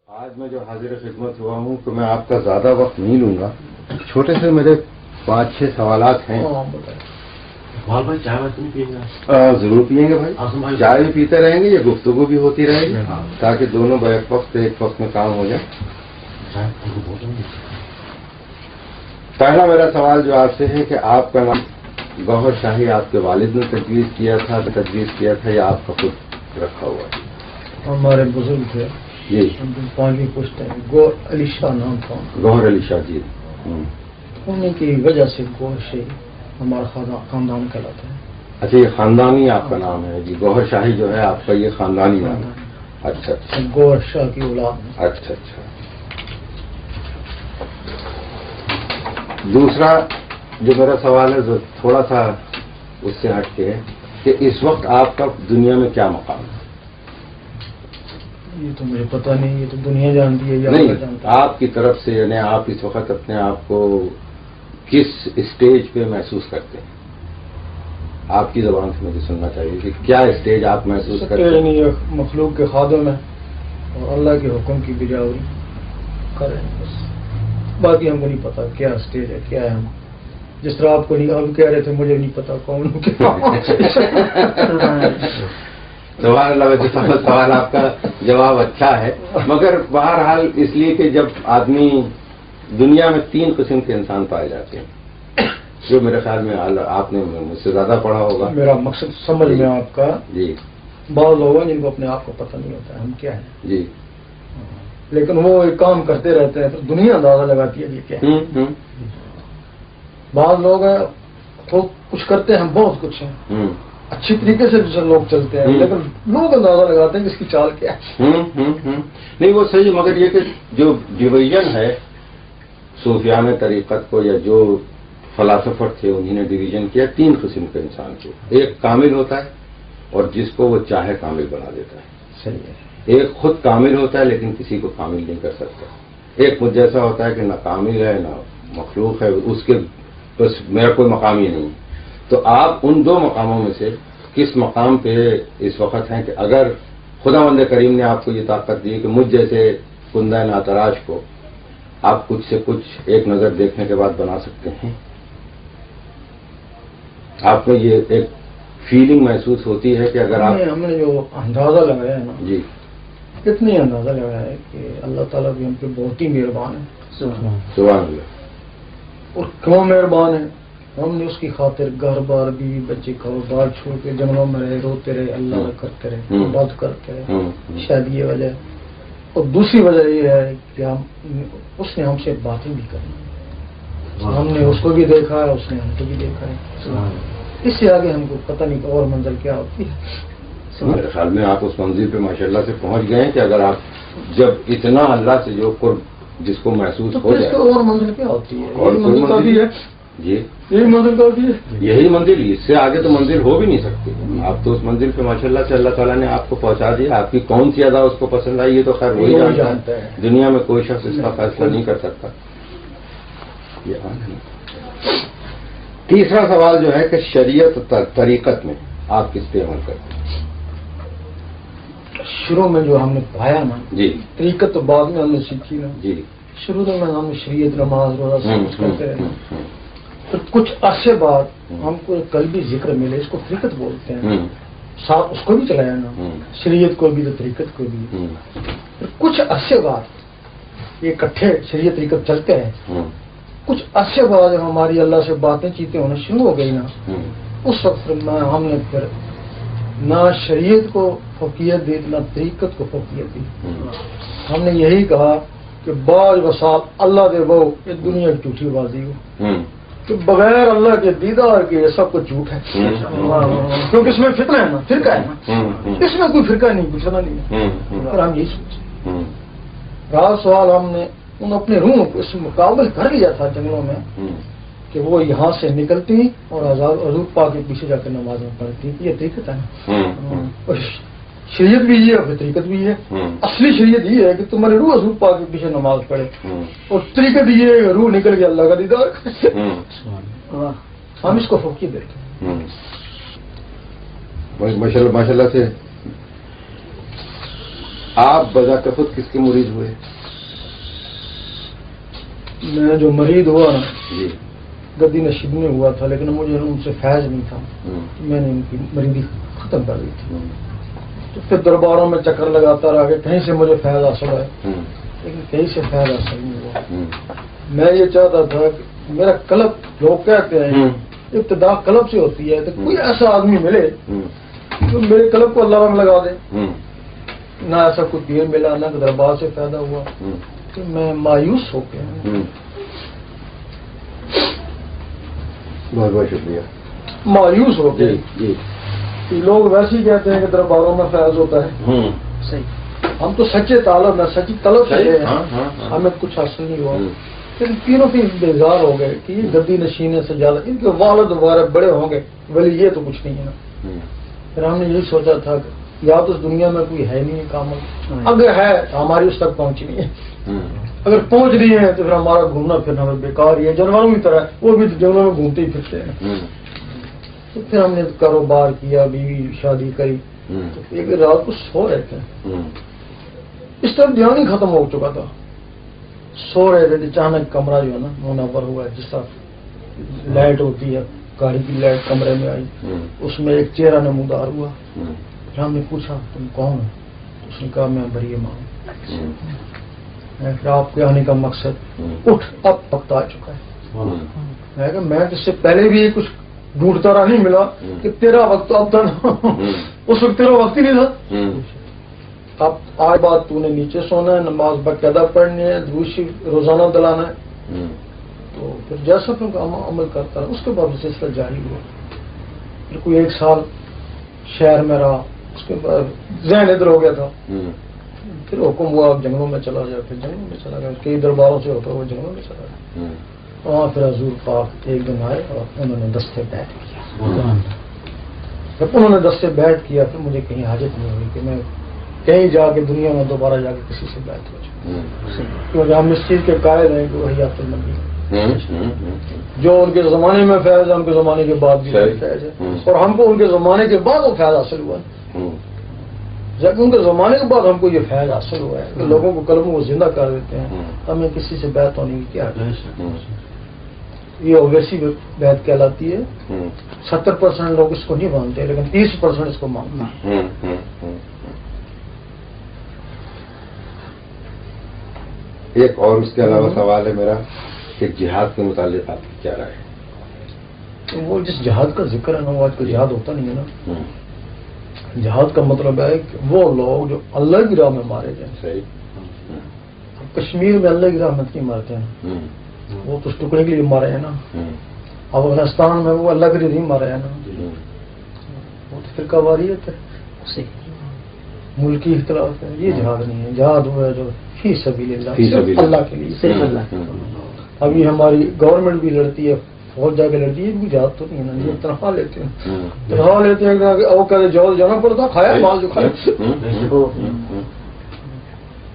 آج میں جو حاضر خدمت ہوا ہوں تو میں آپ کا زیادہ وقت نہیں لوں گا. چھوٹے سے میرے 5-6 سوالات ہیں. بھائی چائے نہیں پیئیں گے؟ ضرور پیئیں گے بھائی. چائے بھی پیتے رہیں گے, یہ گفتگو بھی ہوتی رہے گی تاکہ دونوں بیک وقت ایک وقت میں کام ہو جائے. پہلا میرا سوال جو آپ سے ہے کہ آپ کا نام گوہر شاہی آپ کے والد نے تجویز کیا تھا یا آپ کا خود رکھا ہوا ہے؟ ہمارے بزرگ تھے جی. 5ویں پوسٹ ہے, گوہر علی شاہ نام تھا. گوہر علی شاہ جی. انہیں کی وجہ سے گوہر شاہی ہمارا خاندان کہلاتا ہے. اچھا, یہ خاندانی آپ کا نام ہے جی. گوہر شاہی جو ہے آپ کا یہ خاندانی نام ہے. اچھا اچھا. گوہر شاہ کی اولاد. اچھا اچھا. دوسرا جو میرا سوال ہے تھوڑا سا اس سے ہٹ کے ہے کہ اس وقت آپ کا دنیا میں کیا مقام ہے؟ یہ تو مجھے پتہ نہیں, یہ تو دنیا جانتی ہے یا نہیں, آپ کی طرف سے یعنی آپ اس وقت اپنے آپ کو کس اسٹیج پہ محسوس کرتے ہیں؟ آپ کی زبان سے مجھے سننا چاہیے کہ کیا اسٹیج آپ محسوس کرتے ہیں؟ نہیں, مخلوق کے خادم ہے اور اللہ کے حکم کی بجاوری کر رہے ہیں بس. باقی ہم کو نہیں پتا کیا اسٹیج ہے, کیا ہے. ہم جس طرح آپ کو نہیں, آپ کہہ رہے تھے مجھے نہیں پتا کون. سوال سوال آپ کا جواب اچھا ہے, مگر بہرحال اس لیے کہ جب آدمی دنیا میں 3 قسم کے انسان پائے جاتے ہیں جو میرے خیال میں آپ نے مجھ سے زیادہ پڑھا ہوگا. میرا مقصد سمجھ میں آپ کا جی. بعض لوگ ہیں جن کو اپنے آپ کو پتہ نہیں ہوتا ہے ہم کیا ہیں جی, لیکن وہ ایک کام کرتے رہتے ہیں تو دنیا اندازہ لگاتی ہے یہ کیا ہے. بعض لوگ ہیں تو کچھ کرتے ہیں, بہت کچھ ہیں, اچھی طریقے سے دوسرے لوگ چلتے ہیں, لیکن لوگ اندازہ لگاتے ہیں کہ اس کی چال کیا ہے. نہیں وہ صحیح, مگر یہ کہ جو ڈویژن ہے صوفیانہ طریقت کو یا جو فلاسفر تھے انہوں نے ڈویژن کیا 3 قسم کے انسان کو. ایک کامل ہوتا ہے اور جس کو وہ چاہے کامل بنا دیتا ہے. صحیح ہے. ایک خود کامل ہوتا ہے لیکن کسی کو کامل نہیں کر سکتا. ایک مجھ جیسا ہوتا ہے کہ نہ کامل ہے نہ مخلوق ہے, اس کے بس میرا کوئی مقام ہی نہیں. تو آپ ان 2 مقاموں میں سے کس مقام پہ اس وقت ہیں کہ اگر خداوند کریم نے آپ کو یہ طاقت دی کہ مجھ جیسے کندہ ناتراش کو آپ کچھ سے کچھ ایک نظر دیکھنے کے بعد بنا سکتے ہیں؟ آپ کو یہ ایک فیلنگ محسوس ہوتی ہے کہ اگر آپ ہم نے جو اندازہ لگایا ہے نا جی اتنی اندازہ لگایا ہے کہ اللہ تعالیٰ بھی ہم پہ بہت ہی مہربان ہے. سبحان اللہ. اور کیوں مہربان ہے, ہم نے اس کی خاطر گھر بار بیوی بچے کاروبار چھوڑ کے جنگلوں میں رہے, روتے رہے, اللہ کرتے رہے, عبادت کرتے رہے. شاید یہ وجہ. اور دوسری وجہ یہ ہے کہ اس نے ہم سے باتیں بھی کریں, ہم نے اس کو بھی دیکھا ہے, اس نے ہم کو بھی دیکھا ہے. اس سے آگے ہم کو پتہ نہیں اور منزل کیا ہوتی ہے. میرے خیال میں آپ اس منزل پہ ماشاءاللہ سے پہنچ گئے ہیں کہ اگر آپ جب اتنا اللہ سے جو قرب جس کو محسوس ہو جائے اور منزل کیا ہوتی ہے. اور منزل کافی ہے جی, یہی منزل کافی ہے. یہی منزل, اس سے آگے تو منزل ہو بھی نہیں سکتی. آپ تو اس منزل پہ ماشاءاللہ سے اللہ تعالیٰ نے آپ کو پہنچا دیا. آپ کی کون سی ادا اس کو پسند آئی یہ تو خیر وہی جانتا ہے. دنیا میں کوئی شخص اس کا فیصلہ نہیں کر سکتا. تیسرا سوال جو ہے کہ شریعت طریقت میں آپ کس پہ عمل کرتے ہیں؟ شروع میں جو ہم نے پایا نا جی, طریقت تو بعد میں ہم نے سیکھی نا. جی, شروع میں ہم نے شریعت نماز روزہ سب کچھ کرتے رہے. پھر کچھ عرصے بعد ہم کو قلبی ذکر ملے, اس کو طریقت بولتے ہیں. ساتھ اس کو بھی چلایا نا, شریعت کو بھی تو طریقت کو بھی. پھر کچھ عرصے بعد یہ اکٹھے شریعت طریقت چلتے ہیں. کچھ عرصے بعد ہماری اللہ سے باتیں چیتیں ہونا شروع ہو گئی نا, اس وقت ہم نے پھر نہ شریعت کو فوقیت دی نہ طریقت کو فوقیت دی. ہم نے یہی کہا کہ بعض وسال اللہ دے وہ یہ دنیا کی جھوٹی بازی ہو کہ بغیر اللہ کے دیدار کے سب کچھ جھوٹ ہے. کیونکہ اس میں فتنہ ہے نا, فرقہ ہے نا, اس میں کوئی فرقہ نہیں, گزرنا نہیں ہے. اور ہم یہی سوچے. رات سوال ہم نے ان اپنے روح کو اس مقابل کر لیا تھا جنگلوں میں کہ وہ یہاں سے نکلتی اور حضور پاک کے پیچھے جا کے نمازیں پڑھتی. یہ طریقت ہے نا. اور شریعت بھی یہ ہے، طریقت بھی ہے. اصلی شریعت یہ ہے کہ تمہاری روح حضور پاک کے پیچھے نماز پڑھے، اور طریقت یہ ہے کہ روح نکل کے اللہ کا دیدار کرے. ہم اس کو فوقی دیتے ہیں. ماشاء اللہ سے آپ بذات خود کس کے مرید ہوئے؟ میں جو مرید ہوا نا جی گدی نشیب میں ہوا تھا، لیکن مجھے ان سے فیض نہیں تھا. میں نے ان کی مریدی ختم کر دی تھی. تو پھر درباروں میں چکر لگاتا رہا کہ کہیں سے مجھے فیض حاصل ہے، لیکن کہیں سے فیض حاصل نہیں ہوا. میں یہ چاہتا تھا کہ میرا قلب، لوگ کہتے ہیں ابتدا قلب سے ہوتی ہے، تو کوئی ایسا آدمی ملے جو میرے قلب کو اللہ رنگ لگا دے. نہ ایسا کوئی پیر ملا، نہ دربار سے فائدہ ہوا. کہ میں مایوس ہو گیا. بہت بہت شکریہ. مایوس ہو گئے. جی لوگ ویسے ہی کہتے ہیں کہ درباروں میں فیض ہوتا ہے. صحیح. ہم تو سچے طالب ہیں، سچی طلب سے ہیں. ہمیں کچھ حاصل نہیں ہوا. لیکن تینوں بھی بیزار ہو گئے کہ یہ گدی نشینے سے زیادہ ان کے والد وغیرہ بڑے ہوں گے، ولی یہ تو کچھ نہیں ہے نا. پھر ہم نے یہی سوچا تھا کہ یا تو اس دنیا میں کوئی ہے نہیں کامل، اگر ہے تو ہماری اس تک پہنچ نہیں ہے. اگر پہنچ رہی ہے تو پھر ہمارا گھومنا پھرنا بیکار ہی ہے. جانوروں کی طرح وہ بھی جنگلوں میں گھومتے ہی پھرتے ہیں. تو پھر ہم نے کاروبار کیا، بیوی شادی کری. تو ایک رات کو سو رہے تھے، اس طرح دھیان ہی ختم ہو چکا تھا. سو رہے تھے، اچانک کمرہ جو ہے نا منور ہوا ہے، جس طرح لائٹ ہوتی ہے، گاڑی کی لائٹ کمرے میں آئی. اس میں ایک چہرہ نمودار ہوا. پھر ہم نے پوچھا تم کون ہو؟ اس نے کہا میں بری ماں ہوں. پھر آپ کے آنے کا مقصد؟ اٹھ، اب وقت آ چکا ہے. میں اس سے پہلے بھی کچھ ڈھونڈتا رہا، نہیں ملا کہ تیرا وقت اب تک اس وقت تیرا وقت ہی نہیں تھا. اب آج بات تو نے نیچے سونا ہے، نماز باقاعدہ پڑھنی ہے، دوسری روزانہ دلانا ہے. تو پھر جیسا پھر عمل کرتا رہا. اس کے بعد سلسلہ جاری ہوا. پھر کوئی 1 سال شہر میں رہا. اس کے بعد ذہن ادھر ہو گیا تھا. پھر حکم ہوا اب جنگلوں میں چلا جائے. پھر جنگلوں میں چلا گیا. کئی درباروں سے ہوتا وہ جنگلوں میں چلا گیا. وہاں پھر حضور پاک ایک دن آئے اور انہوں نے دستے بیٹھ کیا. جب انہوں نے دستے بیٹھ کیا پھر مجھے کہیں حاجت نہیں ہوئی کہ میں کہیں جا کے دنیا میں دوبارہ جا کے کسی سے بیٹھ ہو جاؤں. کیونکہ ہم اس چیز کے قائل ہیں کہ وہی آپ المنی جو ان کے زمانے میں فیض ہے، ان کے زمانے کے بعد بھی فیض ہے. اور ہم کو ان کے زمانے کے بعد وہ فیض حاصل ہوا ہے. جبکہ ان کے زمانے کے بعد ہم کو یہ فیض حاصل ہوا ہے کہ لوگوں کو قلبوں کو زندہ کر دیتے ہیں. ہمیں کسی سے بیعت ہونے کی کیا ہے؟ یہ اویسی بیعت کہلاتی ہے. 70% لوگ اس کو نہیں مانتے، لیکن 30% اس کو مانتے ہیں. ایک اور اس کے علاوہ سوال ہے میرا کہ جہاد کے متعلق آپ کی کیا رائے ہے؟ وہ جس جہاد کا ذکر ہے نا، وہ آج کل جہاد ہوتا نہیں ہے نا. جہاد کا مطلب ہے کہ وہ لوگ جو اللہ کی راہ میں مارے جائیں. صحیح. کشمیر میں اللہ کی راہ میں نہیں مارتے ہیں، وہ تو اس ٹکڑے کے لیے مارے ہیں نا. افغانستان میں وہ اللہ کے لیے نہیں مارے ہیں نا. وہ تو فرقہ واریت ہے، ملکی اختلاف ہے. یہ جہاد نہیں ہے. جہاد ہوا ہے جو فی سبیل اللہ، صرف اللہ کے لیے، صرف اللہ. ابھی ہماری گورنمنٹ بھی لڑتی ہے، فوج جا کے لڑتی ہے، بھی جہاد تو نہیں ہے نا. یہ تنخواہ لیتے ہیں، تنخواہ لیتے ہیں کہ وہ کہتے جوہر جانا پڑتا، کھایا مال جو کھایا.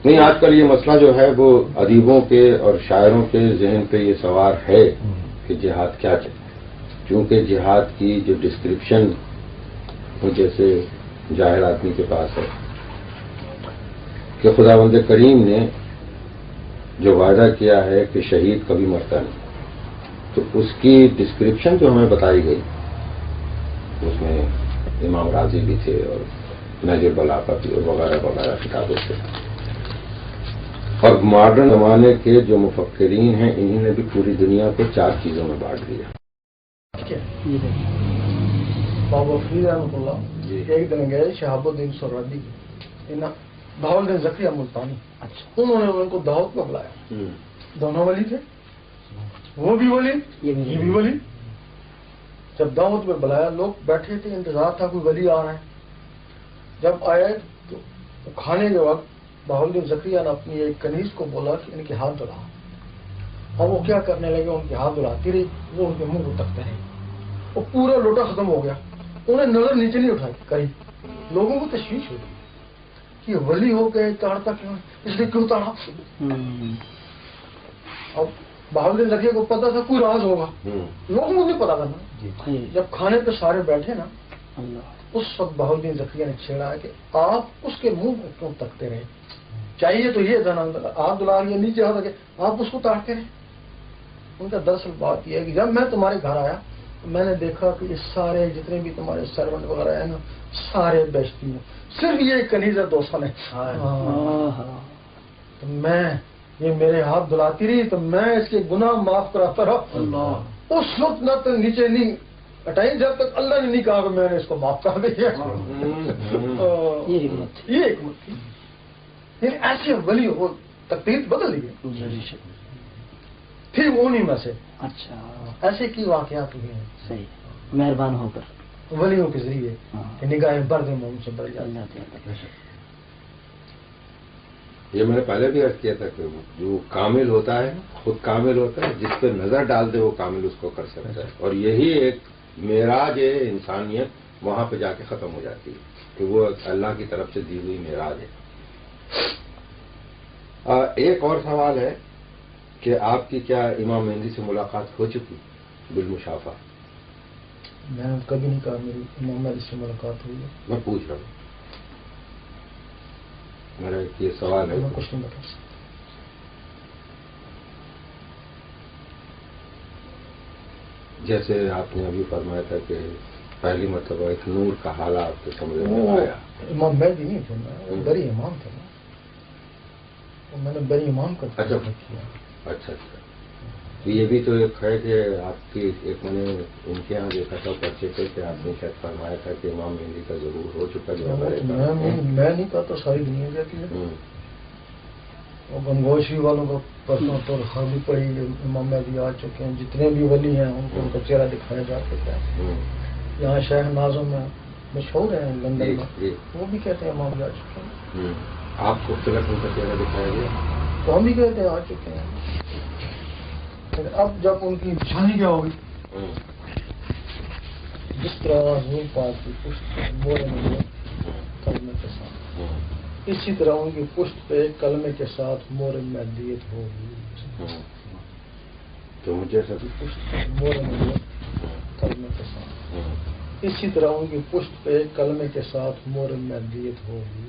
نہیں، آج کل یہ مسئلہ جو ہے وہ ادیبوں کے اور شاعروں کے ذہن پہ یہ سوار ہے کہ جہاد کیا چاہیے. چونکہ جہاد کی جو ڈسکرپشن جیسے جاہل آدمی کے پاس ہے کہ خداوند کریم نے جو وعدہ کیا ہے کہ شہید کبھی مرتا نہیں، تو اس کی ڈسکرپشن جو ہمیں بتائی گئی اس میں امام راضی بھی تھے اور نجر بلاغت بھی اور وغیرہ وغیرہ کتابیں تھے. اور ماڈرن زمانے کے جو مفکرین ہیں انہوں نے بھی پوری دنیا کو 4 چیزوں میں بانٹ دیا. بابا فرید احمد اللہ ایک دن گئے شہاب الدین سہروردی بہاولدین زکریا ملتانی. انہوں نے ان کو دعوت میں بلایا. دونوں ولی تھے، وہ بھی ولی یہ بھی ولی. جب دعوت میں بلایا لوگ بیٹھے تھے، انتظار تھا کوئی ولی آ رہا ہے. جب آئے تو کھانے کے وقت بہاولدین زکریا نے اپنی ایک کنیز کو بولا کہ ان کے ہاتھ دھلا. اب وہ کیا کرنے لگے، ان کے ہاتھ دھلاتی رہی، وہ ان کے منہ کو تکتے رہے، وہ پورا لوٹا ختم ہو گیا، انہیں نظر نیچے نہیں اٹھائی کری۔ لوگوں کو تشویش ہوگی کہ ولی ہو گئے تاڑتا کیوں، اس نے کیوں تاڑا؟ اب بہاؤالدین زکیہ کو پتا تھا کوئی راز ہوگا، لوگوں کو نہیں پتا تھا نا۔ جب کھانے پہ سارے بیٹھے نا، اس وقت بہاؤالدین زکیہ نے چھیڑا کہ آپ اس کے منہ کو کیوں تکتے رہے؟ چاہیے تو یہ تھا نا، آپ دلا کے نیچے آ کہ آپ اس کو تاڑتے رہے۔ ان کا دراصل بات یہ ہے کہ جب میں تمہارے گھر آیا میں نے دیکھا کہ یہ سارے جتنے بھی تمہارے سرونٹ وغیرہ ہیں نا، سارے بیچتی ہیں، صرف یہ کنیز دوستوں نے، تو میں یہ میرے ہاتھ دلاتی رہی تو میں اس کے گناہ معاف کراتا رہا۔ اس وقت نہ تو نیچے نہیں ہٹائی جب تک اللہ نے نہیں کہا کہ میں نے اس کو معاف کر دیا۔ یہ حکمت تھی، یعنی ایسے ولی ہو تقدیر بدل گئی۔ پھر وہ نہیں میں سے اچھا ایسے کی واقعات ہوئے ہیں، صحیح، مہربان ہو کر ولیوں کے ذریعے کہ نگاہیں برد موم سے بڑھ جاتی ہیں۔ یہ میں نے پہلے بھی عرض کیا تھا کہ جو کامل ہوتا ہے خود کامل ہوتا ہے، جس پہ نظر ڈال دے وہ کامل اس کو کر سکتا ہے، اور یہی ایک معراج انسانیت وہاں پہ جا کے ختم ہو جاتی ہے کہ وہ اللہ کی طرف سے دی ہوئی معراج ہے۔ ایک اور سوال ہے کہ آپ کی کیا امام مہدی سے ملاقات ہو چکی بالمشافہ؟ میں نے کبھی نہیں کہا میری امام مہدی سے ملاقات ہوئی ہے، میں پوچھ رہا ہوں، میرا یہ سوال ہے۔ میں کچھ نہیں بتا سکتا۔ جیسے آپ نے ابھی فرمایا تھا کہ پہلی مرتبہ ایک نور کا حالہ آپ کے سمجھ میں آیا۔ امام مہدی نہیں تھا، میں بری امام تھا نا، میں نے بری امام کا تجربہ کیا۔ اچھا اچھا، تو یہ بھی تو ایک ہے کہ آپ کی ایک میں نے ان کے یہاں دیکھا تھا پرچے پہ کہ آپ نے شاید فرمایا تھا کہ امام مہدی کا ضرور ہو چکا جو میں نہیں کہتا، ساری دنیا کہتی ہے۔ اور گنگوشی والوں کو پرسوں طور خالی پڑی، امام مہدی آ چکے ہیں، جتنے بھی ولی ہیں ان کو ان کا چہرہ دکھایا جا چکا ہے۔ یہاں شیخ ناظم میں مشہور ہیں لندن میں، وہ بھی کہتے ہیں امام مہدی آ چکے ہیں۔ آپ کو ان کا چہرہ دکھایا گیا تو ہم بھی کہتے ہیں آ چکے ہیں۔ اب جب ان کی نشانی کیا ہوگی، جس طرح حضور پاک کی پشت مور میں کلمے کے ساتھ، اسی طرح ان کی پشت پہ کلمے کے ساتھ مور مہدیت ہوگی۔ تو مجھے سب پشت پہ مور مہدیت کلمے کے ساتھ، اسی طرح ان کی پشت پہ کلمے کے ساتھ مور مہدیت ہوگی۔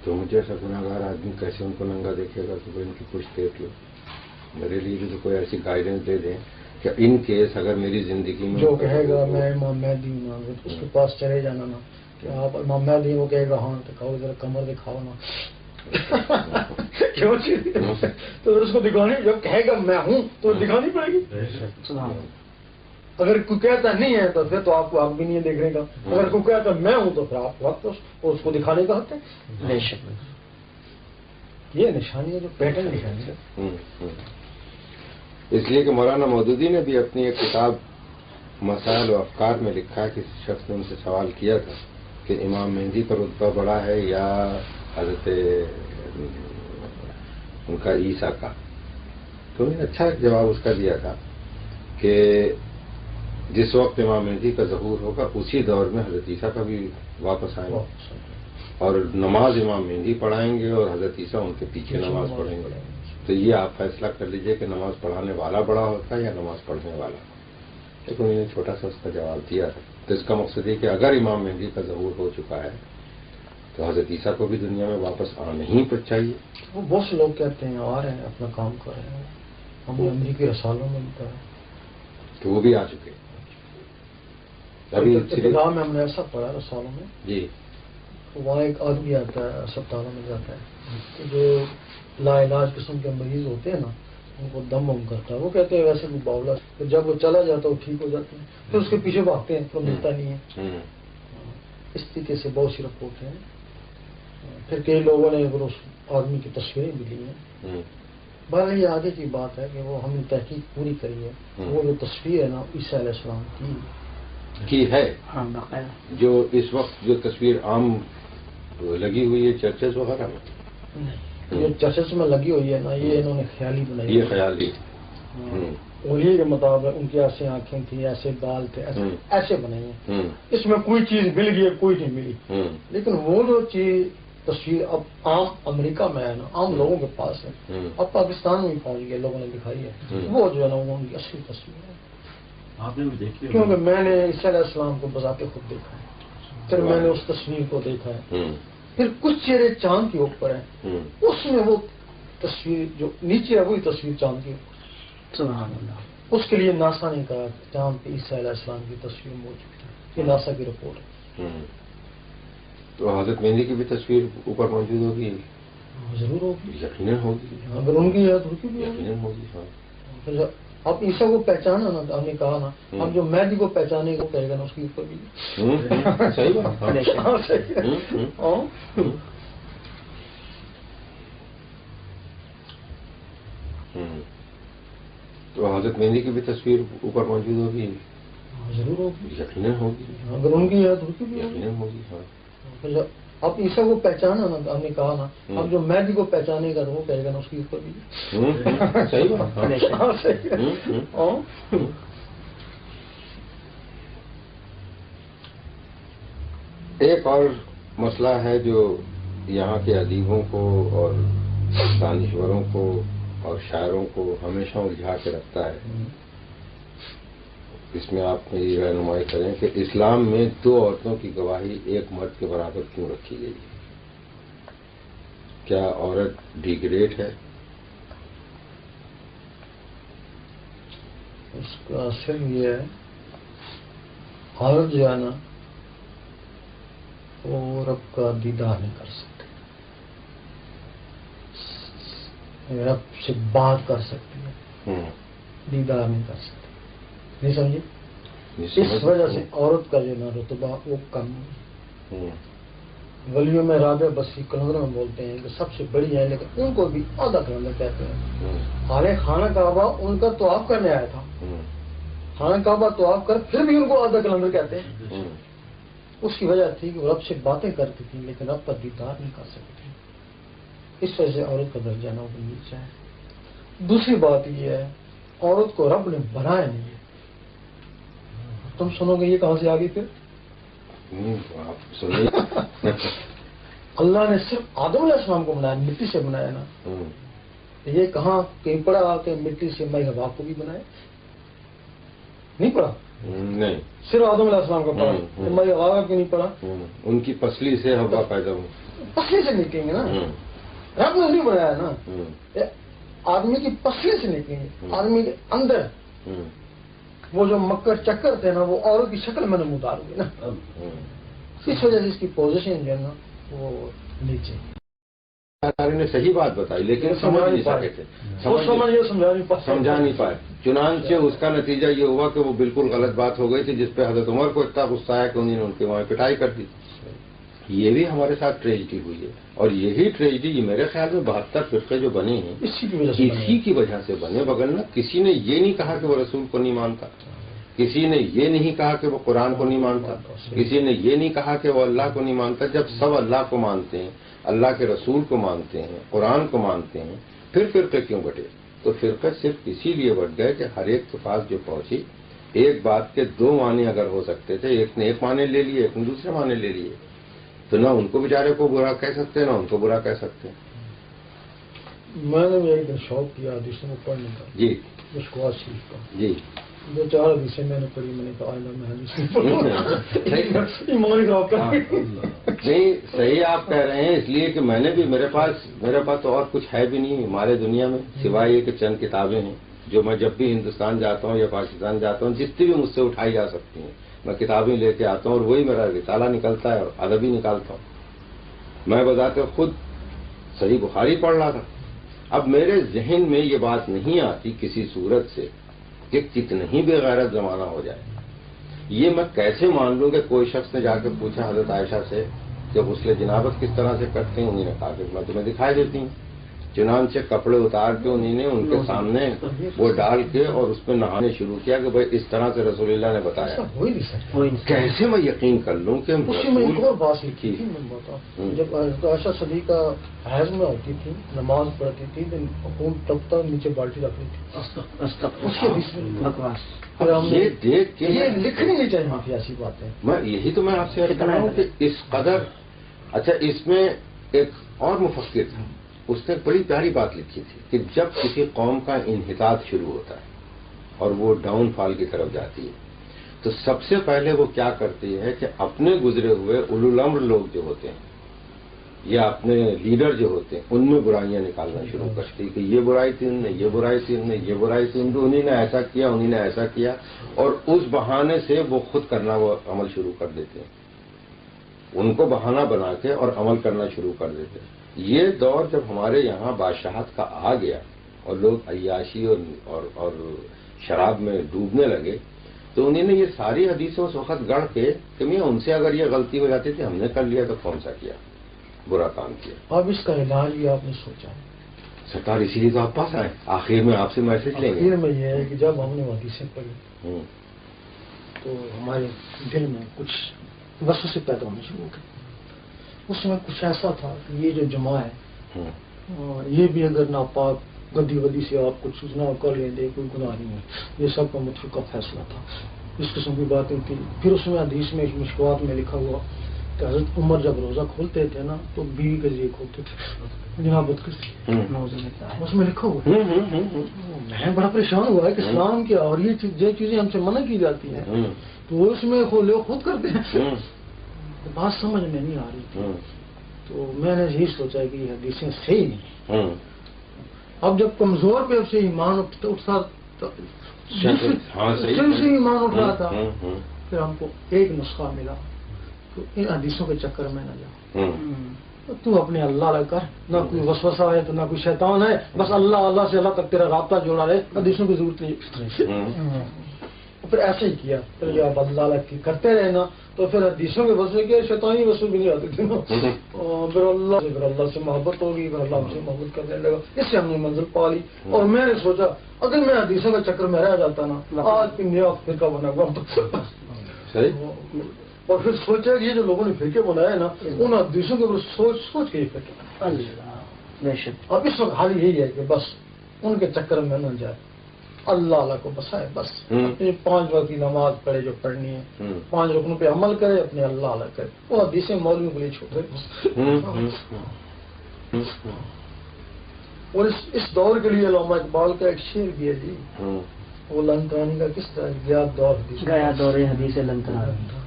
تو مجھے ایسا گناہگار آدمی کیسے ان کو ننگا دیکھے گا کہ ان کی پشت دیکھ لو؟ میرے لیے بھی تو کوئی ایسی گائیڈنس دے دیں کہ ان کیس اگر میری زندگی میں جو کہے گا میں امام مہدی ہوں اس کے پاس چلے جانا نا کہ آپ امام مہدی، وہ کہے گا ہاں تو کہو ذرا کمر دکھاؤ نا، کیوں تو اس کو دکھانی، جب کہے گا میں ہوں تو دکھانی پڑے گی۔ اگر کوئی کہتا نہیں ہے تو پھر تو آپ کو حق بھی نہیں ہے دیکھنے کا، اگر کوئی کہتا میں ہوں تو پھر آپ وقت اس کو دکھانے کا حق ہے۔ یہ نشانی ہے جو پیٹرن نشانی ہے۔ اس لیے کہ مولانا مودودی نے بھی اپنی ایک کتاب مسائل و افکار میں لکھا ہے کہ شخص نے ان سے سوال کیا تھا کہ امام مہدی کا رتبہ بڑا ہے یا حضرت ان کا عیسیٰ کا، تو انہوں نے اچھا جواب اس کا دیا تھا کہ جس وقت امام مہدی کا ظہور ہوگا اسی دور میں حضرت عیسیٰ کا بھی واپس آئیں گے، اور نماز امام مہدی پڑھائیں گے اور حضرت عیسیٰ ان کے پیچھے نماز پڑھیں گے۔ تو یہ آپ فیصلہ کر لیجئے کہ نماز پڑھانے والا بڑا ہوتا ہے یا نماز پڑھنے والا۔ لیکن انہوں نے چھوٹا سا اس کا جواب دیا تھا۔ تو اس کا مقصد یہ کہ اگر امام مہدی کا ظہور ہو چکا ہے تو حضرت عیسیٰ کو بھی دنیا میں واپس آنا ہی پر چاہیے۔ وہ بہت سے لوگ کہتے ہیں آ رہے ہیں اپنا کام کر رہے ہیں، ہم امریکی رسالوں میں ملتا ہے تو وہ بھی آ چکے۔ ابھی ابتدا میں ہم نے ایسا پڑھا رسالوں میں جی، وہاں ایک آدمی آتا ہے اسپتالوں میں جاتا ہے جو لا علاج قسم کے مریض ہوتے ہیں نا، ان کو دم وم کرتا ہے، وہ کہتے ہیں ویسے وہ باولا، پھر جب وہ چلا جاتا ہے وہ ٹھیک ہو جاتے ہیں، پھر اس کے پیچھے بھاگتے ہیں تو ملتا نہیں ہے۔ اس طریقے سے بہت سی رپورٹ ہیں۔ پھر کئی لوگوں نے اس آدمی کی تصویریں بھی لی ہیں۔ بہرحال یہ آگے کی بات ہے کہ وہ ہم نے تحقیق پوری کری ہے، وہ جو تصویر ہے نا عیسیٰ علیہ السلام کی ہے، جو اس وقت جو تصویر عام لگی ہوئی ہے چرچز وغیرہ میں، جو چرچز میں لگی ہوئی ہے نا، یہ انہوں نے خیالی بنائی، یہ خیالی وہی کے مطابق ان کی ایسے آنکھیں تھیں، ایسے بال تھے، ایسے بنائی ہیں. اس میں کوئی چیز مل گئی ہے، کوئی نہیں ملی. لیکن وہ جو چیز تصویر اب عام امریکہ میں ہے نا، عام لوگوں کے پاس ہے، اب پاکستان میں بھی پہنچ گئے، لوگوں نے دکھائی ہے، وہ جو ہے نا وہ ان کی اصلی تصویر ہے. آپ نے بھی دیکھی ہے؟ کیونکہ میں نے عیسیٰ علیہ السلام کو بذات خود دیکھا ہے، پھر میں نے اس تصویر کو دیکھا ہے، پھر کچھ چہرے چاند کے اوپر ہیں، اس میں وہ تصویر جو نیچے ہے وہی تصویر چاند کی اوپر. سبحان اللہ. اس کے لیے ناسا نے کہا کہ چاند پہ عیسیٰ علیہ السلام کی تصویر موجود ہے. یہ ناسا کی رپورٹ ہے. تو حضرت مہدی کی بھی تصویر اوپر موجود ہوگی؟ ضرور ہوگی، یقیناً ہوگی. اگر ان کی ہے تو ان کی بھی ہوگی. یقیناً ہوگی. ہاں. پھر اب عیسیٰ کو پہچانا نا، ہم نے کہا نا، اب جو مہدی کو پہچانے کو کہے گا نا، اس کے اوپر بھی صحیح بات. ہاں، صحیح ہے. ہاں. تو حضرت مہدی کی بھی تصویر اوپر موجود ہوگی؟ ضرور ہوگی، یقیناً ہوگی. اگر ان کی ہے تو ان کی بھی ہوگی. یقیناً ہوگی. ہاں. پھر اب عیسیٰ کو پہچانا نا، ہم نے کہا نا، اب جو مہدی کو پہچانے گا تو وہ کہے گا نا، اس کے اوپر بھی صحیح بات. ہاں، صحیح ہے. ہاں. ایک اور مسئلہ ہے جو یہاں کے ادیبوں کو اور دانشوروں کو اور شاعروں کو ہمیشہ الجھا کے رکھتا ہے. اس میں آپ میری رہنمائی کریں کہ اسلام میں 2 عورتوں کی گواہی ایک مرد کے برابر کیوں رکھی گئی؟ کیا عورت ڈیگریڈ ہے؟ اس کا اصل یہ ہے، عورت جو ہے نا وہ رب کا دیدار نہیں کر سکتی، رب سے بات کر سکتی ہے، دیدار نہیں کر سکتی. نہیں سمجھے؟ اس وجہ سے عورت کا جو نا رتبہ وہ کم ہے. ولیوں میں رابعہ بصری کلندر میں بولتے ہیں کہ سب سے بڑی ہے، لیکن ان کو بھی آدھا کلندر کہتے ہیں. حالانکہ خانہ کعبہ ان کا طواف کرنے آیا تھا، خانہ کعبہ طواف کر پھر بھی ان کو آدھا کلندر کہتے ہیں. اس کی وجہ تھی کہ وہ رب سے باتیں کرتی تھی لیکن رب کا دیدار نہیں کر سکتی. اس وجہ سے عورت کا درجہ نہ وہ نیچا ہے. دوسری بات یہ ہے، عورت کو رب نے بنایا نہیں ہے. تم سنو گے یہ کہاں سے آگے پھر؟ اللہ نے صرف آدم علیہ السلام کو بنایا، مٹی سے بنایا نا. یہ کہاں کہیں پڑا کہ مٹی سے میں ہوا کو بھی بنایا؟ نہیں پڑا. نہیں، صرف آدم علیہ السلام کو پڑا. میں ہوا کیوں نہیں پڑا؟ ان کی پسلی سے ہوا پیدا ہوئی. پسلی سے نکلیں گے نا، رب نے نہیں بنایا نا. آدمی کی پسلی سے نکلیں گے. آدمی کے اندر وہ جو مکر چکر تھے نا، وہ عورت کی شکل میں نمودار ہوئے نا. اس وجہ سے اس کی پوزیشن جو ہے نا وہ نیچے. نے صحیح بات بتائی لیکن سمجھ نہیں سکے تھے، سمجھا نہیں پائے. چنانچہ اس کا نتیجہ یہ ہوا کہ وہ بالکل غلط بات ہو گئی تھی، جس پہ حضرت عمر کو اتنا غصہ آیا کہ انہوں نے ان کے وہاں پٹائی کر دی. یہ بھی ہمارے ساتھ ٹریجڈی ہوئی ہے، اور یہی ٹریجڈی میرے خیال میں 72 فرقے جو بنے ہیں اسی کی وجہ سے بنے. وگرنہ کسی نے یہ نہیں کہا کہ وہ رسول کو نہیں مانتا، کسی نے یہ نہیں کہا کہ وہ قرآن کو نہیں مانتا، کسی نے یہ نہیں کہا کہ وہ اللہ کو نہیں مانتا. جب سب اللہ کو مانتے ہیں، اللہ کے رسول کو مانتے ہیں، قرآن کو مانتے ہیں، پھر فرقے کیوں بٹے؟ تو فرقے صرف اسی لیے بٹ گئے کہ ہر ایک کے پاس جو پہنچی ایک بات کے 2 معنی اگر ہو سکتے تھے، ایک نے ایک معنی لے لیے، ایک نے دوسرے معنی لے لیے، تو نہ ان کو بیچارے کو برا کہہ سکتے نہ ان کو برا کہہ سکتے. میں نے بھی ایک دن شوق کیا حدیثوں کو پڑھنے کا. جی مشکوات شریف کا. جی 2-4 حدیثیں میں نے پڑھی. میں نے کہا آئندہ میں حدیث نہیں پڑھوں. ایمان خراب کر نہیں، صحیح آپ کہہ رہے ہیں. اس لیے کہ میں نے بھی میرے پاس تو اور کچھ ہے بھی نہیں ہمارے دنیا میں سوائے یہ کہ چند کتابیں ہیں جو میں جب بھی ہندوستان جاتا ہوں یا پاکستان جاتا ہوں جتنی بھی مجھ سے اٹھائی جا سکتی ہیں میں کتابیں لے کے آتا ہوں، اور وہی میرا رسالہ نکلتا ہے اور ادب ہی نکالتا ہوں. میں بذات خود صحیح بخاری پڑھ رہا تھا. اب میرے ذہن میں یہ بات نہیں آتی کسی صورت سے کہ کتنا ہی بے غیرت زمانہ ہو جائے. یہ میں کیسے مان لوں کہ کوئی شخص نے جا کے پوچھا حضرت عائشہ سے کہ غسل جنابت کس طرح سے کرتے ہیں، انہوں نے کہا کہ میں تمہیں دکھائی دیتی ہوں. چنانچہ کپڑے اتار کے انہیں نے ان کے سامنے وہ ڈال کے اور اس پہ نہانے شروع کیا کہ بھائی اس طرح سے رسول اللہ نے بتایا. ہو ہی نہیں سکتا. کیسے میں یقین کر لوں کہ اسی میں ایک اور بات لکھی تھی میں بتاؤں. جب عائشہ صدیقہ حیض میں ہوتی تھی نماز پڑھتی تھی تو خون ٹپتا نیچے بالٹی رکھتی تھی. اس کے بیچ میں یہ دیکھ کے یہ لکھنی نہیں چاہیے تھی ایسی باتیں. میں یہی تو میں آپ سے کہہ رہا ہوں کہ اس قدر اچھا. اس میں ایک اور مفکر تھا, اس نے بڑی پیاری بات لکھی تھی کہ جب کسی قوم کا انحطاط شروع ہوتا ہے اور وہ ڈاؤن فال کی طرف جاتی ہے تو سب سے پہلے وہ کیا کرتی ہے کہ اپنے گزرے ہوئے اولو الامر لوگ جو ہوتے ہیں یا اپنے لیڈر جو ہوتے ہیں ان میں برائیاں نکالنا شروع کرتی کہ یہ برائی تھی ان نے, یہ برائی تھی ان نے, یہ برائی تھی انہیں نے ایسا کیا, انہیں نے ایسا کیا, اور اس بہانے سے وہ خود کرنا وہ عمل شروع کر دیتے ہیں. ان کو بہانہ بنا کے اور عمل کرنا شروع کر دیتے ہیں. یہ دور جب ہمارے یہاں بادشاہت کا آ گیا اور لوگ عیاشی اور شراب میں ڈوبنے لگے تو انہیں نے یہ ساری حدیثیں اس وقت گڑھ کے کہ میاں ان سے اگر یہ غلطی ہو جاتی تھی ہم نے کر لیا تو کون سا کیا برا کام کیا. اب اس کا علاج یہ آپ نے سوچا سرکار اسی لیے تو آپ پاس آئے. آخر میں آپ سے میسج لیں گے. آخر میں یہ ہے کہ جب ہم نے حدیثیں پڑھی تو ہمارے دل میں کچھ وسوسے پیدا ہونے شروع ہو گئے. اس میں کچھ ایسا تھا کہ یہ جو جمع ہے یہ بھی اگر ناپاک گدی ودی سے آپ کچھ سوچنا کر لیں دے کوئی گناہ نہیں ہے. یہ سب کا متفقہ فیصلہ تھا. اس قسم کی باتیں تھی. پھر اس میں حدیث میں مشکوات میں لکھا ہوا کہ حضرت عمر جب روزہ کھولتے تھے نا تو بیوی کے ذریعے کھولتے تھے جناب اس میں لکھا ہوا. میں بڑا پریشان ہوا ہے کہ اسلام کیا اور یہ چیزیں ہم سے منع کی جاتی ہیں تو وہ اس میں لوگ خود کرتے ہیں. بات سمجھ میں نہیں آ رہی تھی تو میں نے یہی سوچا کہ یہ حدیثیں صحیح نہیں. اب جب کمزور پہ سے ایمان اٹھتا ایمان اٹھ رہا تھا پھر ہم کو ایک نسخہ ملا تو ان حدیثوں کے چکر میں نہ جا. تو اپنے اللہ لگ کر نہ کوئی وسوسہ ہے تو نہ کوئی شیطان ہے, بس اللہ اللہ سے اللہ تک تیرا رابطہ جوڑا رہے. حدیثوں کی ضرورت نہیں. پھر ایسے ہی کیا. پھر جب اللہ اللہ کرتے رہے نا تو پھر حدیثوں کے وصول کے شیطانی وصول بھی نہیں آتے تھے نا. پھر اللہ سے محبت ہوگی, پھر اللہ ہم سے محبت کرنے لگا. اس سے ہم نے منزل پا لی. اور میں نے سوچا اگر میں حدیثوں کے چکر میں رہ جاتا نا آج کی نیا فرقہ بنا ہوا. اور پھر سوچا کہ یہ جو لوگوں نے فرقے بنائے نا ان حدیثوں کے اوپر سوچ کے یہ فرقے. اب اس وقت حال یہی ہے کہ بس ان کے چکر میں نہ جائے, اللہ اللہ کو بسائے. بس 5 وقت کی نماز پڑھے جو پڑھنی ہے, 5 رکنوں پہ عمل کرے, اپنے اللہ اللہ کرے. وہ حدیثیں مولویوں کے لیے چھوڑے. اور اس دور کے لیے علامہ اقبال کا ایک شعر بھی ہے جی, وہ لنترانی کا کس طرح گیا دور حدیث لنترانی.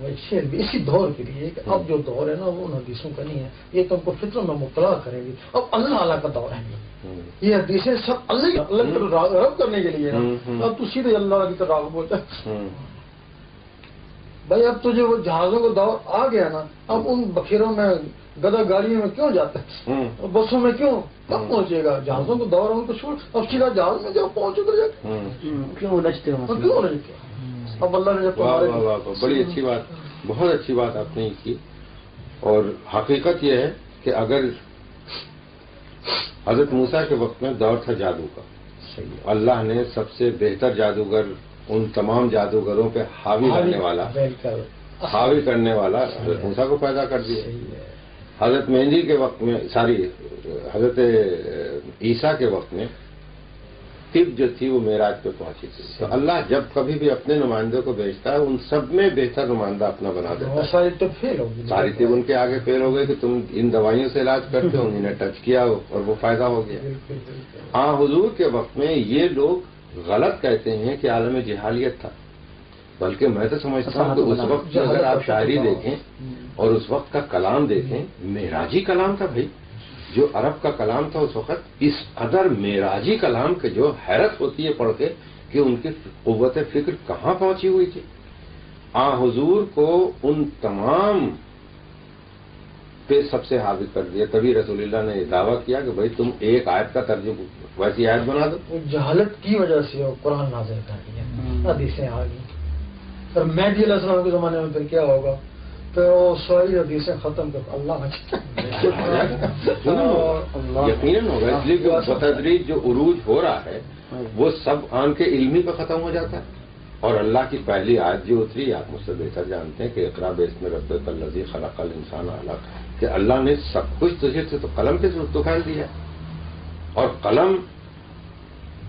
ایک شعر بھی اسی دور کے لیے کہ اب جو دور ہے نا وہ ان حدیثوں کا نہیں ہے. یہ تو ہم کو فطرت میں مبتلا کریں گے. اب اللہ اللہ کا دور ہے. یہ حدیثیں سب اللہ کو راغب کرنے کے لیے اب تو سیدھے اللہ کی طرف راغب ہوتا ہے. بھائی اب تجھے وہ جہازوں کا دور آ گیا نا, اب ان بکھیروں میں گدا گاڑیوں میں کیوں جاتا ہے, بسوں میں کیوں, کب پہنچے گا. جہازوں کو دور ان کو چھوڑ, اب سیدھا جہاز میں جب پہنچے تو جا کیوں الجھتے ہو, کیوں الجھتے. اب اللہ نے جب بڑی اچھی بات, بہت اچھی بات آپ نے کی. اور حقیقت یہ ہے کہ اگر حضرت موسیٰ کے وقت میں دور تھا جادو کا, اللہ نے سب سے بہتر جادوگر ان تمام جادوگروں پہ حاوی کرنے والا حضرت موسیٰ کو پیدا کر دیا. حضرت مہدی کے وقت میں حضرت عیسیٰ کے وقت میں طب جو تھی وہ معراج پہ پہنچی تھی. تو اللہ جب کبھی بھی اپنے نمائندوں کو بھیجتا ہے ان سب میں بہتر نمائندہ اپنا بنا دیتا ہے. ساری طب فیل ہو گئی, ساری طب ان کے آگے فیل ہو گئی کہ تم ان دوائیوں سے علاج کرتے ہو, انہیں نے ٹچ کیا اور وہ فائدہ ہو گیا. ہاں حضور کے وقت میں یہ لوگ غلط کہتے ہیں کہ عالم جہالیت تھا, بلکہ میں تو سمجھتا ہوں کہ اس وقت اگر آپ شاعری دیکھیں اور اس وقت کا کلام دیکھیں, معراجی کلام تھا بھائی. جو عرب کا کلام تھا اس وقت, اس قدر معراجی کلام کے جو حیرت ہوتی ہے پڑھ کے کہ ان کی قوت فکر کہاں پہنچی ہوئی تھی. حضور کو ان تمام پہ سب سے حاوی کر دیا. تبھی رسول اللہ نے دعویٰ کیا کہ بھائی تم ایک آیت کا ترجمہ ویسی آیت بنا دو. جہالت کی وجہ سے وہ قرآن نازل کر دیا, حدیثیں آ گئی. پھر مہدی علیہ السلام کے زمانے میں پھر کیا ہوگا, پھر وہ ساری حدیثیں ختم کر اللہ یقیناً ہوگا، اس لیے کہ بتدریج جو عروج ہو رہا ہے وہ سب آن کے علم ہی پہ ختم ہو جاتا ہے. اور اللہ کی پہلی آیت جو اتری، آپ مجھ سے بہتر جانتے ہیں کہ اقرا باسم ربک الذی خلق الانسان علق، کہ اللہ نے سب کچھ تجھے سے تو قلم کے ضرورت تو پھیل دیا. اور قلم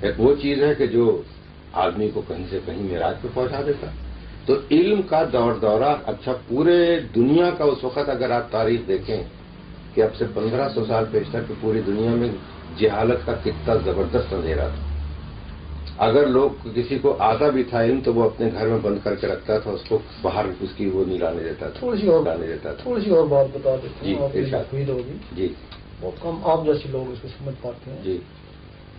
ایک وہ چیز ہے کہ جو آدمی کو کہیں سے کہیں معراج پہ پہنچا دیتا. تو علم کا دورہ اچھا پورے دنیا کا اس وقت اگر آپ تاریخ دیکھیں کہ اب سے 1500 سال پیشتر کی پوری دنیا میں جہالت کا کتنا زبردست اندھیرا تھا. اگر لوگ کسی کو آتا بھی تھا علم تو وہ اپنے گھر میں بند کر کے رکھتا تھا، اس کو باہر اس کی وہ نہیں لانے دیتا تھا. تھوڑی سی اور بات بتا دیتے ہیں، آپ کو ہوئی ہوگی. جی بہت کم آپ جیسے لوگ اس کو سمجھ پاتے ہیں. جی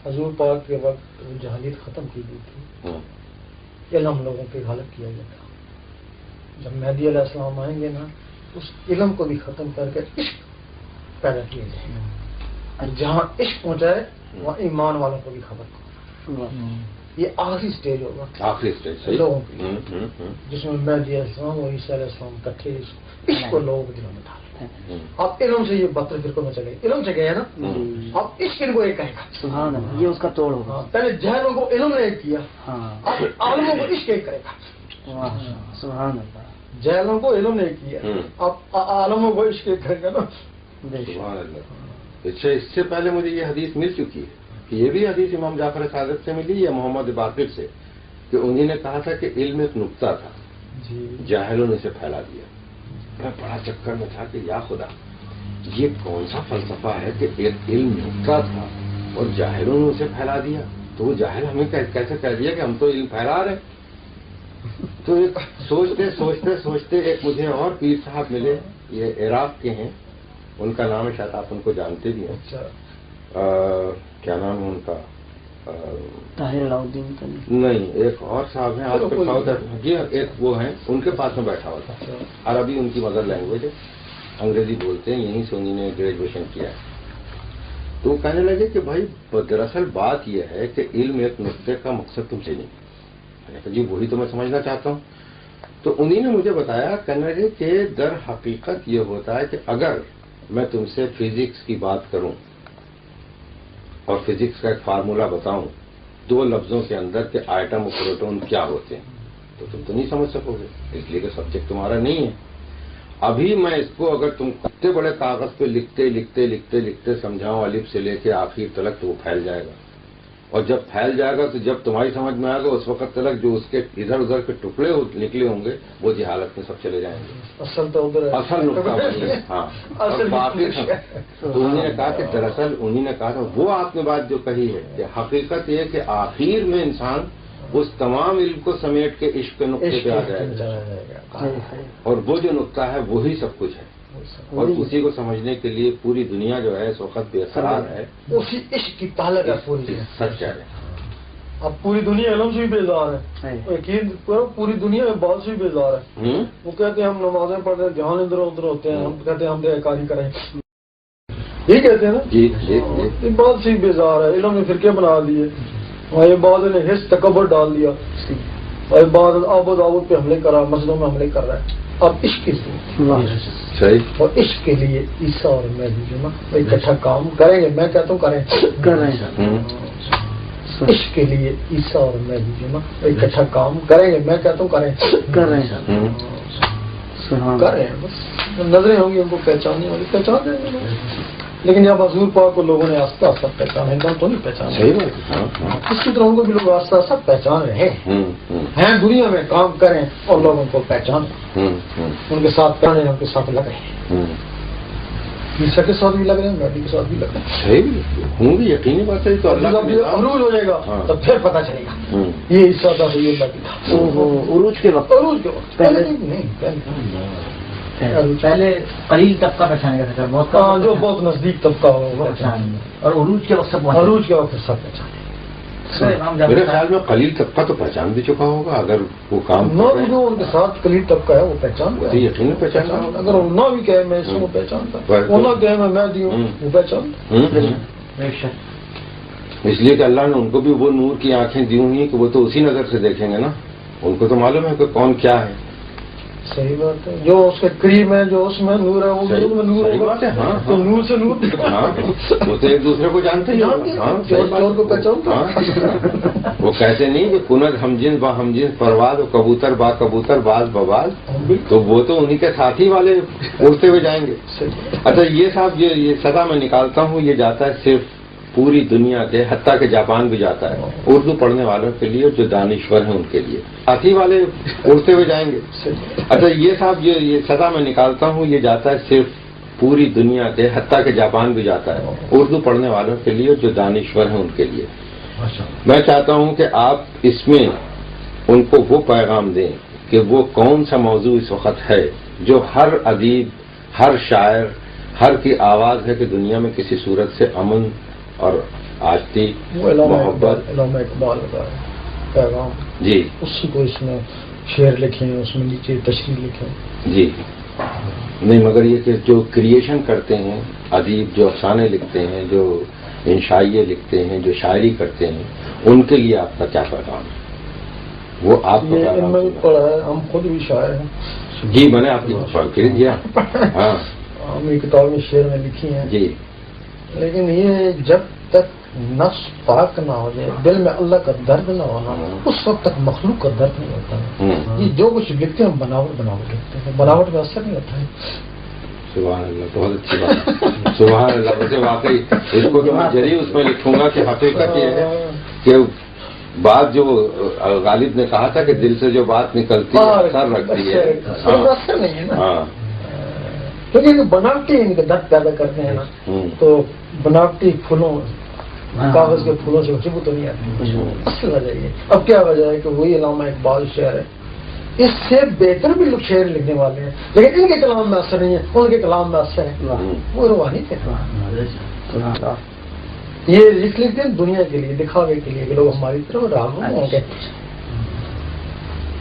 حضور پاک کے وقت وہ جہالیت ختم کی گئی تھی، علم لوگوں پہ غالب کیا گیا تھا. جب مہدی علیہ السلام آئیں گے نا، اس علم کو بھی ختم کر کے عشق پیدا کیا جائے گا. اور جہاں عشق پہنچائے وہاں ایمان والوں کو بھی خبر کرو. یہ آخری سٹیج ہوگا، آخری سٹیج لوگوں کی، جس میں مہدی علیہ السلام اور عیسیٰ علیہ السلام کٹھے عشق کو لوگوں کے دلوں میں ڈالیں. آپ علم سے یہ بدتر فرقوں میں چلے، علم سے گئے نا، آپ عشق ان کو ایک کہے گا. سبحان اللہ، یہ اس کا توڑ ہوگا. پہلے جہلوں کو علم نے ایک کیا، اب عالموں کو عشق ایک کرے گا. سبحان اللہ، جہلوں کو علم نے کیا، اب عالموں کو عشق ایک کرے گا نا. سبحان اللہ. اچھا، اس سے پہلے مجھے یہ حدیث مل چکی ہے کہ یہ بھی حدیث امام جعفر صادق سے ملی یا محمد باقر سے، کہ انہیں نے کہا تھا کہ علم ایک نقطہ تھا، جاہلوں نے اسے پھیلا دیا. میں بڑا چکر میں تھا کہ یا خدا یہ کون سا فلسفہ ہے کہ ایک علم نقطہ تھا اور جاہلوں نے اسے پھیلا دیا. تو وہ جاہل ہمیں کیسے کہہ دیا کہ ہم تو علم پھیلا رہے. تو ایک سوچتے سوچتے سوچتے ایک مجھے اور پیر صاحب ملے، یہ عراق کے ہیں، ان کا نام ہے، شاید آپ ان کو جانتے بھی ہیں. کیا نام ہے ان کا؟ طاہر علاؤدین کا نہیں، ایک اور صاحب ہیں، آج تک جی ایک وہ ہیں، ان کے پاس میں بیٹھا ہوا تھا. عربی ان کی مدر لینگویج ہے، انگریزی بولتے ہیں، یہیں سے انہوں نے گریجویشن کیا ہے. تو وہ کہنے لگے کہ بھائی دراصل بات یہ ہے کہ علم ایک نقطے کا مقصد تم سے نہیں. میں نے کہا جی وہی تو میں سمجھنا چاہتا ہوں. تو انہی نے مجھے بتایا، کہنے لگے کہ در حقیقت یہ ہوتا ہے کہ اگر میں تم سے فزکس کی بات کروں اور فزکس کا ایک فارمولا بتاؤں 2 لفظوں کے اندر کہ آئٹم اور پروٹون کیا ہوتے ہیں، تو تم تو نہیں سمجھ سکو گے، اس لیے کہ سبجیکٹ تمہارا نہیں ہے. ابھی میں اس کو اگر تم اتنے بڑے کاغذ پہ لکھتے لکھتے لکھتے لکھتے سمجھاؤں الف سے لے کے آخر تلک، تو وہ پھیل جائے گا. اور جب پھیل جائے گا تو جب تمہاری سمجھ میں آئے گا اس وقت تلک جو اس کے ادھر ادھر کے ٹکڑے نکلے ہوں گے وہ جہالت میں سب چلے جائیں گے. اصل تو ادھر اصل نقطہ وہی ہے. ہاں، اور باقی تو انہوں نے کہا کہ دراصل انہوں نے کہا تھا وہ آپ نے بات جو کہی ہے کہ حقیقت یہ کہ آخر میں انسان اس تمام علم کو سمیٹ کے عشق کے نقطے پہ آ جائے گا، اور وہ جو نقطہ ہے وہی سب کچھ ہے. اور اسی کو سمجھنے کے لیے پوری دنیا جو ہے اس وقت بے قرار ہے. اسی عشق کی طالب ہے پوری. سچ کہہ رہے ہیں. اب پوری دنیا علم سے بھی بیزار ہے، یقین کرو پوری دنیا میں بات سے بھی بیزار ہے. وہ کہتے ہیں ہم نمازیں پڑھ رہے ہیں، دھیان ادھر ادھر ہوتے ہیں، ہم کہتے ہیں ہم دیہکاری کریں، یہ کہتے ہیں نا. جی بات سے بھی بیزار ہے. علم نے فرقے بنا دیے، اور یہ بعد نے حص تکبر ڈال دیا، اور بعد آباد آباد پہ حملے کرا، مسجدوں میں حملے کر رہا ہے. اب عشق کی ضرورت، اور عشق کے لیے عیسیٰ اور میں اکٹھا کام کریں گے. میں کہتا ہوں کریں گے. عشق کے لیے عیسیٰ اور میں اکٹھا کام کریں گے. میں کہتا ہوں کریں بس نظریں ہوں گی ان کو پہچاننے والی پہچان دیں گے. لیکن جب حضور پاک کو لوگوں نے آستہ آستہ پہچانا ہے تو نہیں پہچانا. اس کی طرح ان کو بھی لوگ آستہ آستہ پہچان رہے ہیں. دنیا میں کام کریں اور لوگوں کو پہچان، ان کے ساتھ پہنے، ان کے ساتھ لگ رہے ہیں. عیسیٰ کے ساتھ بھی لگ رہے ہیں، مہدی کے ساتھ بھی لگ رہے ہیں. ہوں گی یقینی بات ہے. تو اللہ عروج ہو جائے گا تو پھر پتہ چلے گا یہ عیسیٰ تھا تو یہ تھا. عروج کے وقت پہلے قلیل طبقہ پہچانے کا تھا، بہت جو بہت نزدیک طبقہ ہوگا، اور عروج کے وقت سب عروج کے وقت سب پہچانے. میرے خیال میں قلیل طبقہ تو پہچان بھی چکا ہوگا اگر وہ کام جو ان کے ساتھ قلیل طبقہ ہے وہ پہچان گیا. یقیناً پہچان. اگر وہ نہ بھی کہے میں اس کو پہچانتا، وہ نہ کہے میں دی ہوں وہ پہچانتا. اس لیے کہ اللہ نے ان کو بھی وہ نور کی آنکھیں دی ہوئی ہیں کہ وہ تو اسی نظر سے دیکھیں گے نا. ان کو تو معلوم ہے کہ کون کیا ہے. صحیح بات ہے، جو اس کے کریم ہے، جو اس میں نور ہے، وہ صحیح میں نور صحیح ہوگا بات ہے، ہاں تو ہاں نور سے نور ہاں وہ تو ایک دوسرے کو جانتے ہی جانتے ہیں، ہاں چور صحیح بات چور کو پہچانتا ہاں وہ کہتے نہیں کہ کنر ہمجنس با ہمجنس پرواز و کبوتر با کبوتر باز بباز، تو وہ تو انہی کے ساتھی والے اڑتے ہوئے جائیں گے. اچھا یہ صاحب یہ صدا میں نکالتا ہوں، یہ جاتا ہے صرف پوری دنیا کے، حتیٰ کہ جاپان بھی جاتا ہے، اردو پڑھنے والوں کے لیے جو دانشور ہیں ان کے لیے، ساتھی والے اڑتے ہوئے جائیں گے. اچھا یہ صاحب یہ صدا میں نکالتا ہوں، یہ جاتا ہے صرف پوری دنیا کے، حتیٰ کہ جاپان بھی جاتا ہے، اردو پڑھنے والوں کے لیے جو دانشور ہیں ان کے لیے. میں چاہتا ہوں کہ آپ اس میں ان کو وہ پیغام دیں کہ وہ کون سا موضوع اس وقت ہے جو ہر ادیب، ہر شاعر، ہر کی آواز ہے کہ دنیا میں کسی صورت سے امن اور آشتی محبت. علامہ اقبال کا پیغام جی اسی کو اس میں شعر لکھے ہیں، اس میں نیچے تشریح لکھے ہیں. جی نہیں، مگر یہ کہ جو کریشن کرتے ہیں ادیب، جو افسانے لکھتے ہیں، جو انشائیے لکھتے ہیں، جو شاعری کرتے ہیں، ان کے لیے آپ کا کیا پیغام ہے؟ وہ آپ کو یہ ان میں بھی پڑھا ہے، ہم خود بھی شاعر ہیں. جی میں نے آپ کی فکر کیا. ہاں ہم یہ کتاب میں شعر میں لکھی ہیں. جی لیکن یہ جب تک نفس پاک نہ ہو جائے، دل میں اللہ کا درد نہ ہونا، اس وقت تک مخلوق کا درد نہیں ہوتا ہے. یہ جو کچھ لکھتے ہیں بناوٹ لکھتے ہیں، بناوٹ میں اثر نہیں ہوتا ہے. سبحان اللہ، بہت اچھی بات. سبحان اللہ. ویسے واقعی اس کو تو میں ضرور اس میں لکھوں گا کہ حقیقت یہ ہے کہ بات جو غالب نے کہا تھا کہ دل سے جو بات نکلتی ہے اثر رکھتی ہے. اثر نہیں ہے نا، ہاں کیونکہ بناوٹی ان کے درد پیدا کرتے ہیں نا، تو بناوٹی پھولوں، کاغذ کے پھولوں سے خوشبو تو نہیں آتی. اصل وجہ یہ. اب کیا وجہ ہے کہ وہی علامہ اقبال شعر ہے، اس سے بہتر بھی لوگ شعر لکھنے والے ہیں، لیکن ان کے کلام میں اثر نہیں ہے، ان کے کلام میں اثر ہے. وہ روحانی تھے، یہ لکھ لیتے ہیں دنیا کے لیے، دکھاوے کے لیے کہ لوگ ہماری طرف راغب ہوں گے.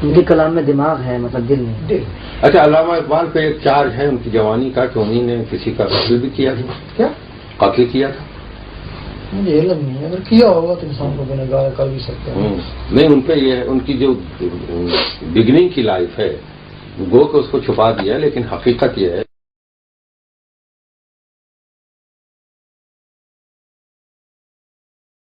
ان کے کلام میں دماغ ہے، مطلب دل نہیں. دل. اچھا علامہ اقبال پہ ایک چارج ہے ان کی جوانی کا کہ انہوں نے کسی کا قتل بھی کیا تھا. کیا؟ قتل کیا تھا. مجھے علم نہیں ہے، اگر کیا ہوگا تو انسان کو گنہگار کر بھی سکتے ہیں. نہیں، ان پہ یہ ہے، ان کی جو بگننگ کی لائف ہے گو کہ اس کو چھپا دیا، لیکن حقیقت یہ ہے